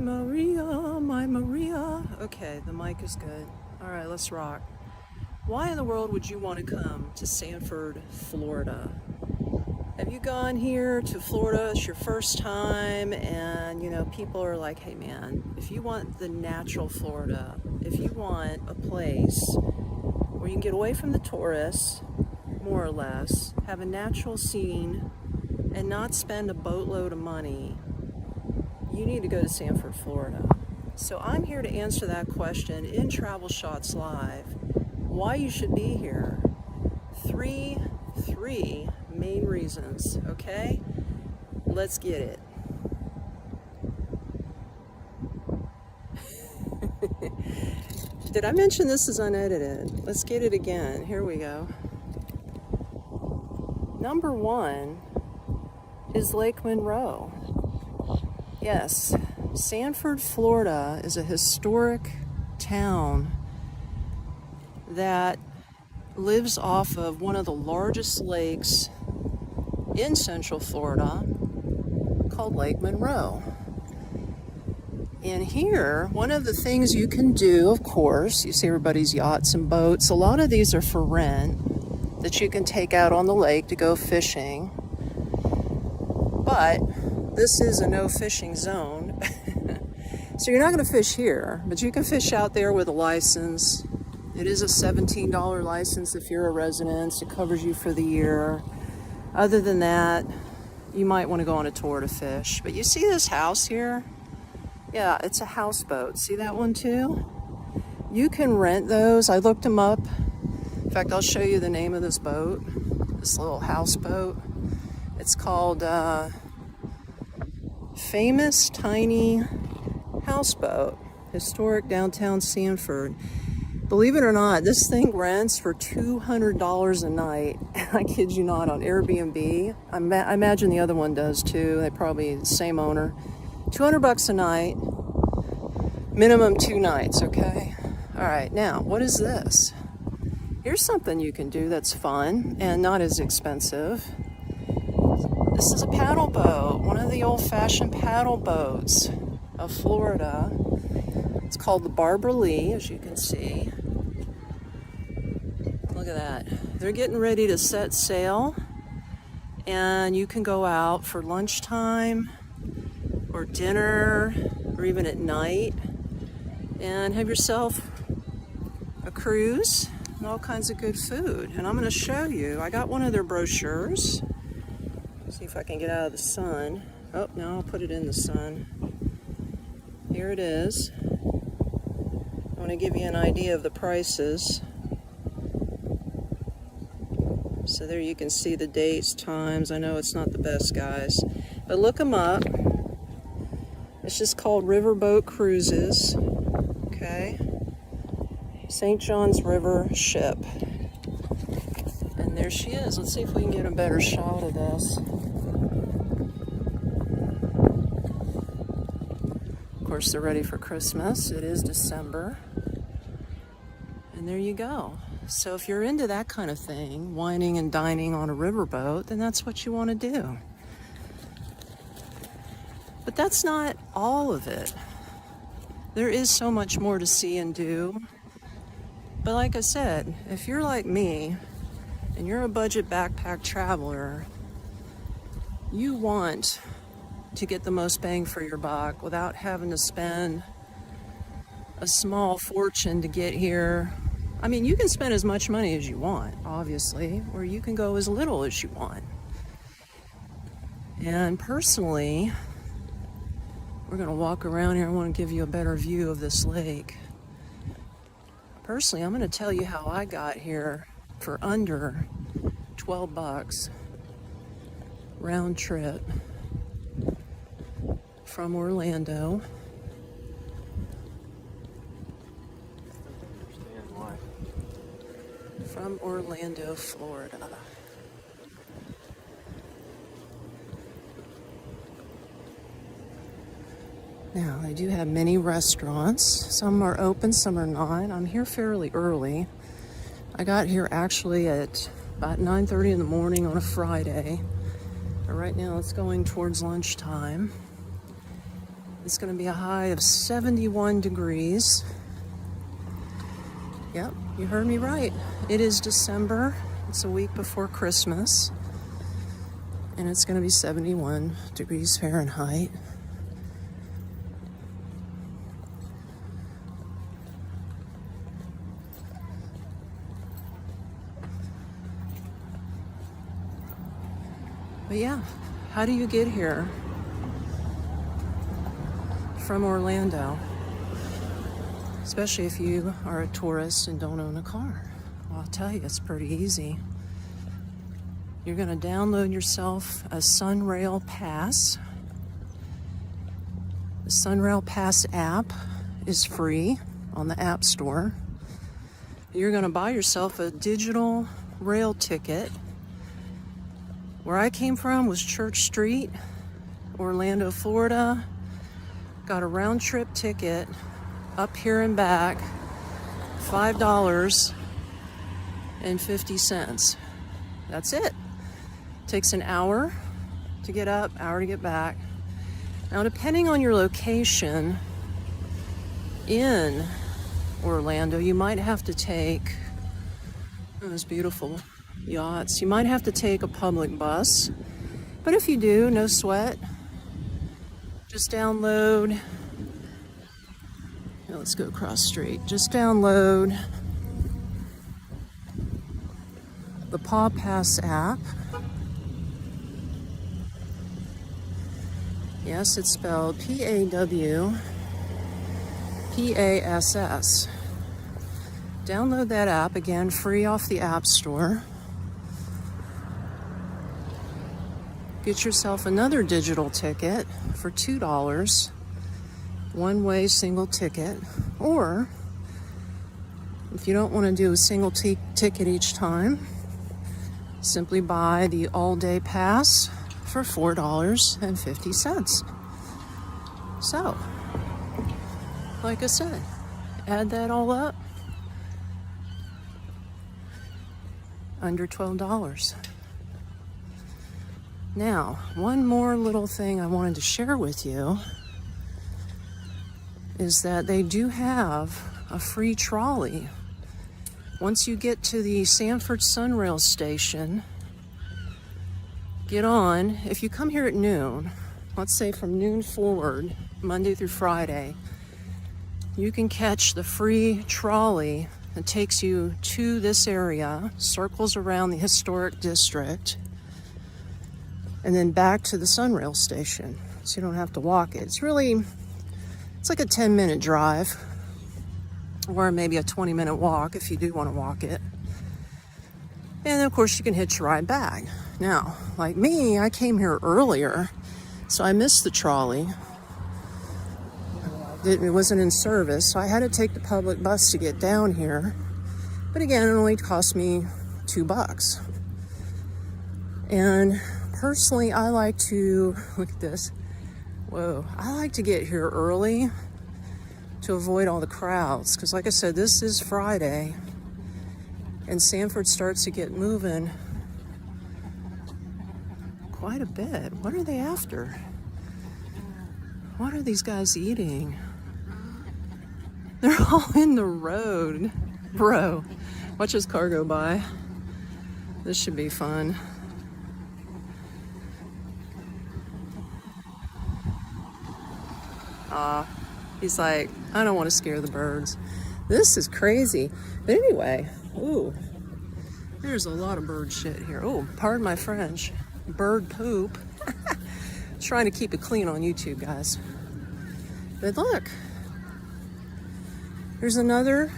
Maria, my Maria. Okay, the mic is good. All right, let's rock. Why in the world would you want to come to Sanford, Florida? Have you gone here to Florida? It's your first time, and you know, people are like, hey man, if you want the natural Florida, if you want a place where you can get away from the tourists, more or less, have a natural scene, and not spend a boatload of money, you need to go to Sanford, Florida. So I'm here to answer that question in Travel Shots Live. Why you should be here. Three main reasons, okay? Let's get it. Did I mention this is unedited? Let's get it again. Here we go. Number one is Lake Monroe. Yes, Sanford, Florida is a historic town that lives off of one of the largest lakes in Central Florida called Lake Monroe. And here, one of the things you can do, of course, you see everybody's yachts and boats. A lot of these are for rent that you can take out on the lake to go fishing. But this is a no fishing zone. So you're not going to fish here, but you can fish out there with a license. It is a $17 license if you're a resident. It covers you for the year. Other than that, you might want to go on a tour to fish. But you see this house here? Yeah, it's a houseboat. See that one too? You can rent those. I looked them up. In fact, I'll show you the name of this boat, this little houseboat. It's called Famous Tiny Houseboat, historic downtown Sanford. Believe it or not, this thing rents for $200 a night. I kid you not, on Airbnb. I imagine the other one does too. They probably the same owner. $200 a night, minimum 2 nights, okay? All right, now, what is this? Here's something you can do that's fun and not as expensive. This is a paddle boat, one of the old-fashioned paddle boats of Florida. It's called the Barbara Lee, as you can see. Look at that. They're getting ready to set sail, and you can go out for lunchtime or dinner or even at night and have yourself a cruise and all kinds of good food. And I'm going to show you. I got one of their brochures. See if I can get out of the sun. Oh, no, I'll put it in the sun. Here it is. I want to give you an idea of the prices. So there you can see the dates, times. I know it's not the best, guys, but look them up. It's just called Riverboat Cruises. Okay. St. John's River ship. And there she is. Let's see if we can get a better shot of this. Of course, they're ready for Christmas. It is December. And there you go. So if you're into that kind of thing, wining and dining on a riverboat, then that's what you want to do. But that's not all of it. There is so much more to see and do. But like I said, if you're like me and you're a budget backpack traveler, you want to get the most bang for your buck without having to spend a small fortune to get here. I mean, you can spend as much money as you want, obviously, or you can go as little as you want. And personally, we're going to walk around here. I want to give you a better view of this lake. Personally, I'm going to tell you how I got here for under $12 round trip from Orlando. From Orlando, Florida. Now, they do have many restaurants. Some are open, some are not. I'm here fairly early. I got here actually at about 9:30 in the morning on a Friday. But right now it's going towards lunchtime. It's going to be a high of 71 degrees. Yep, you heard me right. It is December. It's a week before Christmas. And it's going to be 71 degrees Fahrenheit. But yeah, how do you get here from Orlando? Especially if you are a tourist and don't own a car. Well, I'll tell you, it's pretty easy. You're going to download yourself a Sunrail Pass. The Sunrail Pass app is free on the App Store. You're going to buy yourself a digital rail ticket. Where I came from was Church Street, Orlando, Florida. Got a round trip ticket up here and back, $5.50. That's it. Takes an hour to get up, hour to get back. Now, depending on your location in Orlando, you might have to take those beautiful yachts. You might have to take a public bus, but if you do, no sweat. Just download. Now let's go across street. Just download the Paw Pass app. Yes, it's spelled Pawpass. Download that app, again, free off the App Store. Get yourself another digital ticket for $2, one-way single ticket. Or, if you don't want to do a single ticket each time, simply buy the all-day pass for $4.50. So, like I said, add that all up, under $12. Now, one more little thing I wanted to share with you is that they do have a free trolley. Once you get to the Sanford Sunrail station, get on. If you come here at noon, let's say from noon forward, Monday through Friday, you can catch the free trolley that takes you to this area, circles around the historic district, and then back to the Sunrail station. So you don't have to walk it. It's like a 10-minute drive, or maybe a 20-minute walk if you do want to walk it. And of course you can hitch a ride back. Now, like me, I came here earlier, so I missed the trolley. It wasn't in service, so I had to take the public bus to get down here. But again, it only cost me $2. And personally, I like to, look at this. Whoa, I like to get here early to avoid all the crowds. Because like I said, this is Friday, and Sanford starts to get moving quite a bit. What are they after? What are these guys eating? They're all in the road. Bro, watch this car go by. This should be fun. He's like, I don't want to scare the birds. This is crazy. But anyway, ooh, there's a lot of bird shit here. Oh, pardon my French. Bird poop. Trying to keep it clean on YouTube, guys. But look, there's another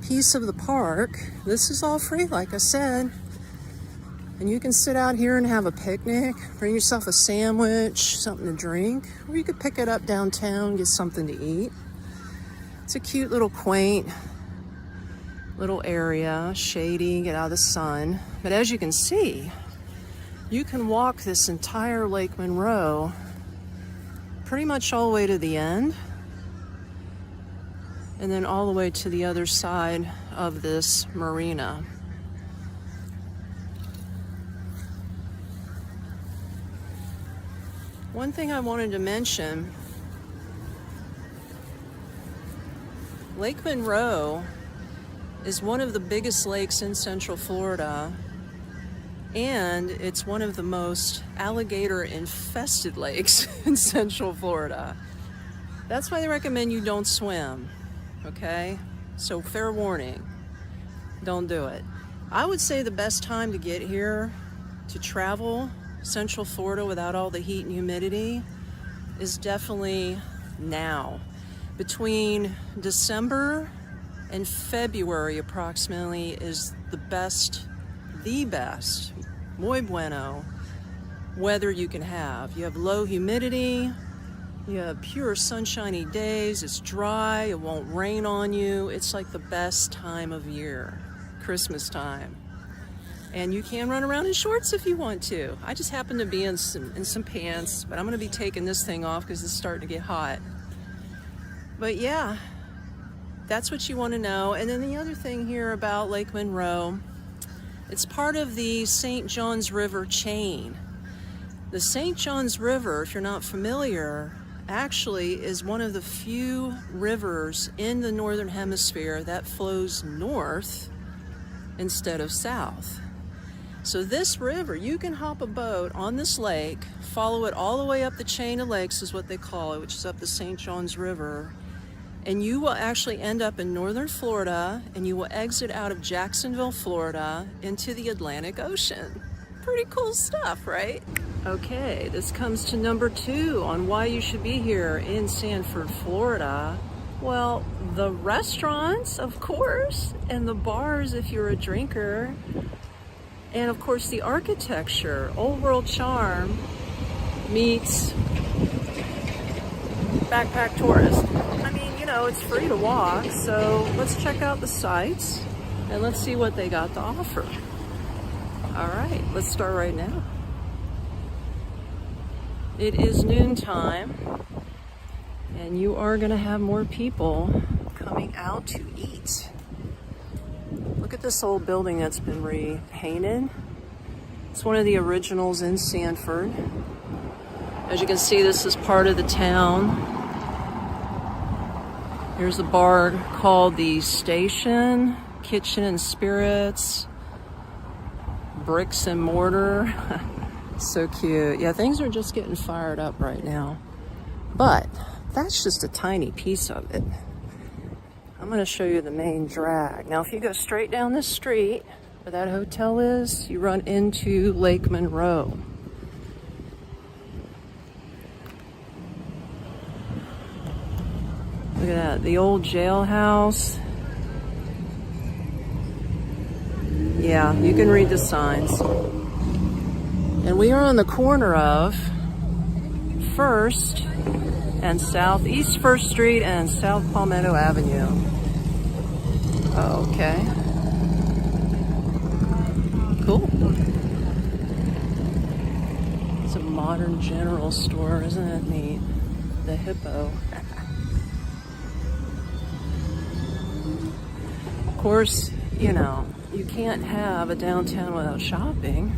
piece of the park. This is all free, like I said. And you can sit out here and have a picnic, bring yourself a sandwich, something to drink, or you could pick it up downtown, get something to eat. It's a cute little quaint little area, shady, get out of the sun. But as you can see, you can walk this entire Lake Monroe pretty much all the way to the end, and then all the way to the other side of this marina. One thing I wanted to mention, Lake Monroe is one of the biggest lakes in Central Florida, and it's one of the most alligator-infested lakes in Central Florida. That's why they recommend you don't swim, okay? So fair warning, don't do it. I would say the best time to get here to travel Central Florida without all the heat and humidity is definitely now. Between December and February approximately is the best, muy bueno weather you can have. You have low humidity, you have pure sunshiny days, it's dry, it won't rain on you. It's like the best time of year, Christmas time. And you can run around in shorts if you want to. I just happen to be in some pants, but I'm gonna be taking this thing off because it's starting to get hot. But yeah, that's what you want to know. And then the other thing here about Lake Monroe, it's part of the St. Johns River chain. The St. Johns River, if you're not familiar, actually is one of the few rivers in the Northern Hemisphere that flows north instead of south. So this river, you can hop a boat on this lake, follow it all the way up the chain of lakes is what they call it, which is up the St. Johns River, and you will actually end up in northern Florida, and you will exit out of Jacksonville, Florida, into the Atlantic Ocean. Pretty cool stuff, right? Okay, this comes to number 2 on why you should be here in Sanford, Florida. Well, the restaurants, of course, and the bars if you're a drinker, and of course the architecture. Old world charm meets backpack tourist. I mean, you know, it's free to walk, so let's check out the sites and let's see what they got to offer. All right, let's start right now. It is noontime, and you are gonna have more people coming out to eat. Look at this old building that's been repainted. It's one of the originals in Sanford. As you can see, this is part of the town. Here's a bar called the Station, Kitchen and Spirits, Bricks and Mortar. So cute. Yeah, things are just getting fired up right now. But that's just a tiny piece of it. I'm going to show you the main drag. Now, if you go straight down this street where that hotel is, you run into Lake Monroe. Look at that, the old jailhouse. Yeah, you can read the signs. And we are on the corner of First and Southeast First Street and South Palmetto Avenue. Okay. Cool. It's a modern general store, isn't it neat? The Hippo. Of course, you know, you can't have a downtown without shopping.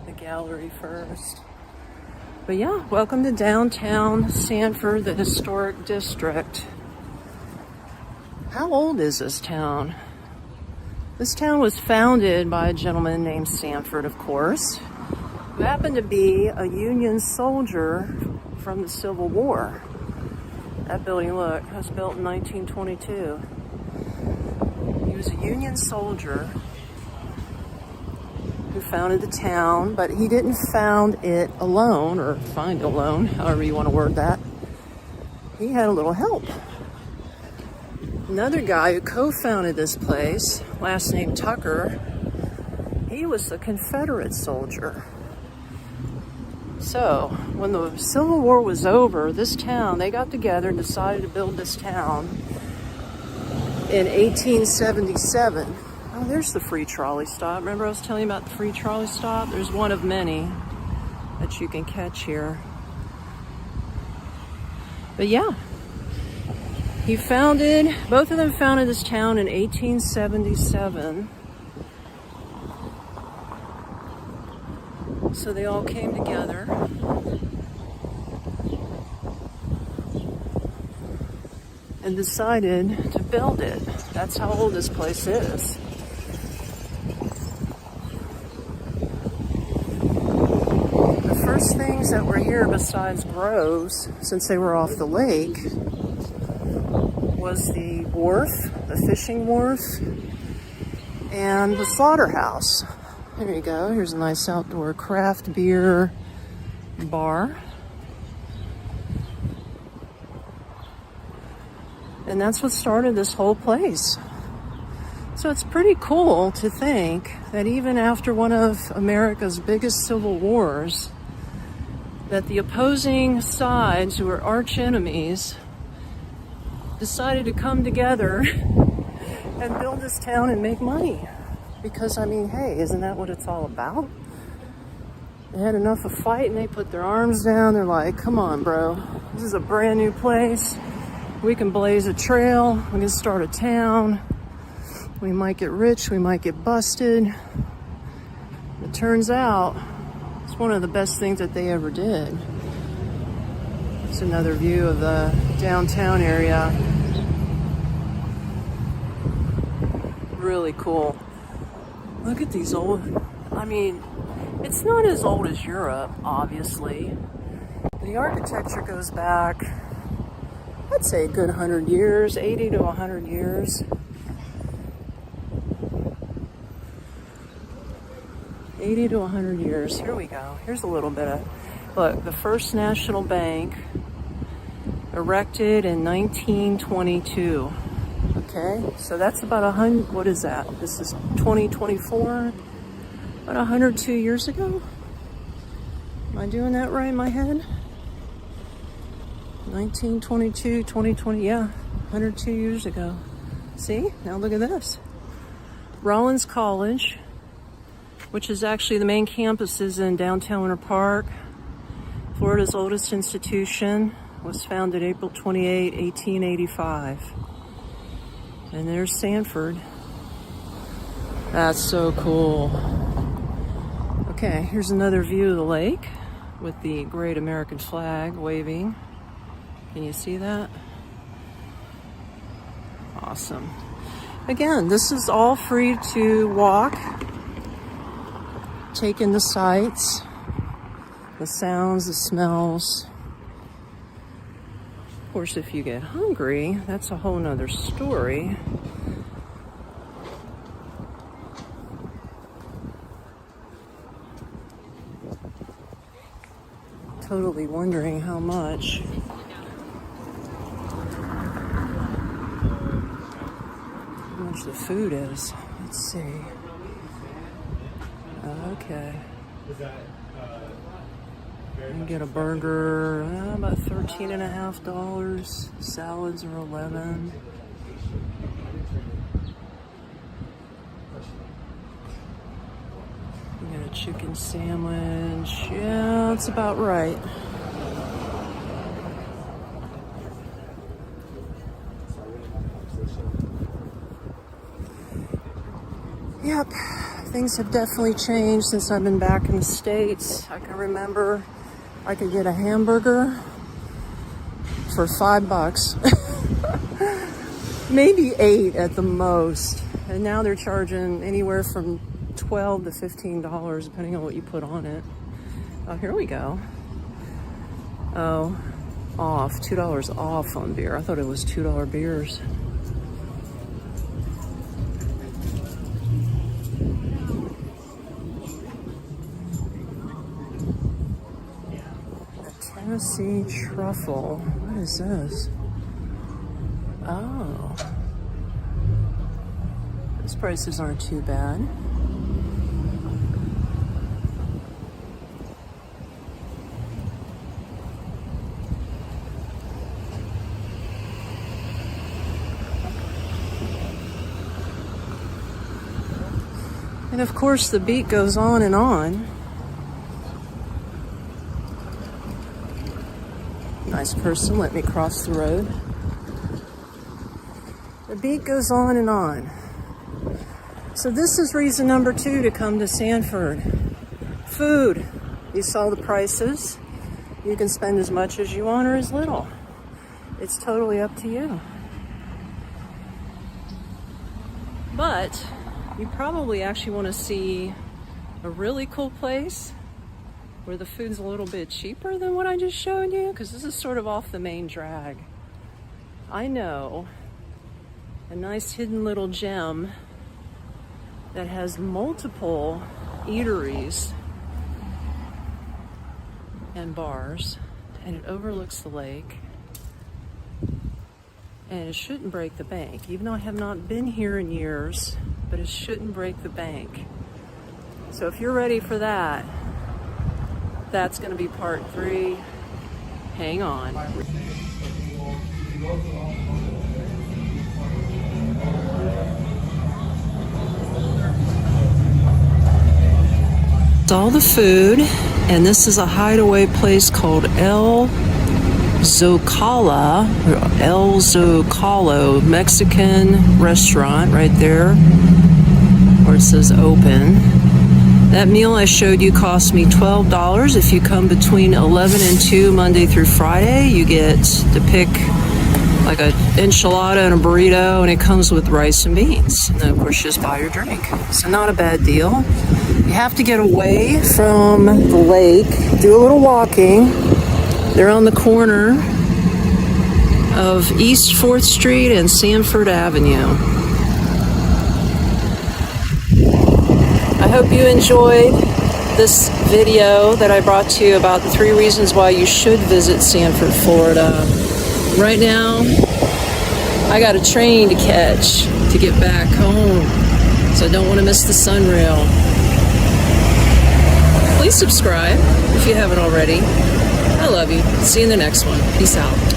The gallery first. But yeah, welcome to downtown Sanford, the historic district. How old is this town? This town was founded by a gentleman named Sanford, of course, who happened to be a Union soldier from the Civil War. That building, look, was built in 1922. He was a Union soldier who founded the town, but he didn't found it alone, or find it alone, however you want to word that. He had a little help. Another guy who co-founded this place, last name Tucker, he was a Confederate soldier. So, when the Civil War was over, this town, they got together and decided to build this town in 1877. Oh, there's the free trolley stop. Remember I was telling you about the free trolley stop? There's one of many that you can catch here. But yeah, both of them founded this town in 1877. So they all came together. And decided to build it. That's how old this place is. The first things that were here besides groves, since they were off the lake, was the wharf, the fishing wharf, and the slaughterhouse. There you go. Here's a nice outdoor craft beer bar. And that's what started this whole place. So it's pretty cool to think that even after one of America's biggest civil wars, that the opposing sides, who were arch enemies, decided to come together and build this town and make money. Because, I mean, hey, isn't that what it's all about? They had enough of fighting, they put their arms down, they're like, come on, bro, this is a brand new place. We can blaze a trail, we can start a town, we might get rich, we might get busted. It turns out it's one of the best things that they ever did. It's another view of the downtown area. Really cool. Look at these old, I mean, it's not as old as Europe, obviously. The architecture goes back, I'd say a good 100 years, 80 to 100 years. 80 to 100 years. Here we go. Here's a little bit of, look, the first national bank erected in 1922. Okay, so that's about 100, what is that? This is 2024, about 102 years ago? Am I doing that right in my head? 1922, 2020, yeah, 102 years ago. See, now look at this. Rollins College, which is actually the main campus is in downtown Winter Park. Florida's oldest institution, was founded April 28, 1885. And there's Sanford. That's so cool. Okay, here's another view of the lake with the great American flag waving. Can you see that? Awesome. Again, this is all free to walk, take in the sights, the sounds, the smells. Of course, if you get hungry, that's a whole nother story. Totally wondering how much. How much the food is. Let's see. Okay. You can get a burger, about $13.50. Salads are $11. You get a chicken sandwich. Yeah, that's about right. Yep, things have definitely changed since I've been back in the States. I can remember I could get a hamburger for $5. Maybe 8 at the most. And now they're charging anywhere from $12 to $15, depending on what you put on it. Oh, here we go. Oh, off, $2 off on beer. I thought it was $2 beers. Tennessee truffle. What is this? Oh. These prices aren't too bad. And of course the beat goes on and on. Nice person let me cross the road. The beat goes on and on. So this is reason number 2 to come to Sanford. Food. You saw the prices. You can spend as much as you want or as little. It's totally up to you. But you probably actually want to see a really cool place where the food's a little bit cheaper than what I just showed you, because this is sort of off the main drag. I know a nice hidden little gem that has multiple eateries and bars, and it overlooks the lake, and it shouldn't break the bank, even though I have not been here in years, but it shouldn't break the bank. So if you're ready for that, that's going to be part 3. Hang on. It's all the food, and this is a hideaway place called El Zocalo, Mexican restaurant right there, where it says open. That meal I showed you cost me $12. If you come between 11 and 2 Monday through Friday, you get to pick like an enchilada and a burrito, and it comes with rice and beans. And then, of course, you just buy your drink. So not a bad deal. You have to get away from the lake, do a little walking. They're on the corner of East 4th Street and Sanford Avenue. I hope you enjoyed this video that I brought to you about the 3 reasons why you should visit Sanford, Florida. Right now, I got a train to catch to get back home, so I don't want to miss the sunrail. Please subscribe if you haven't already. I love you. See you in the next one. Peace out.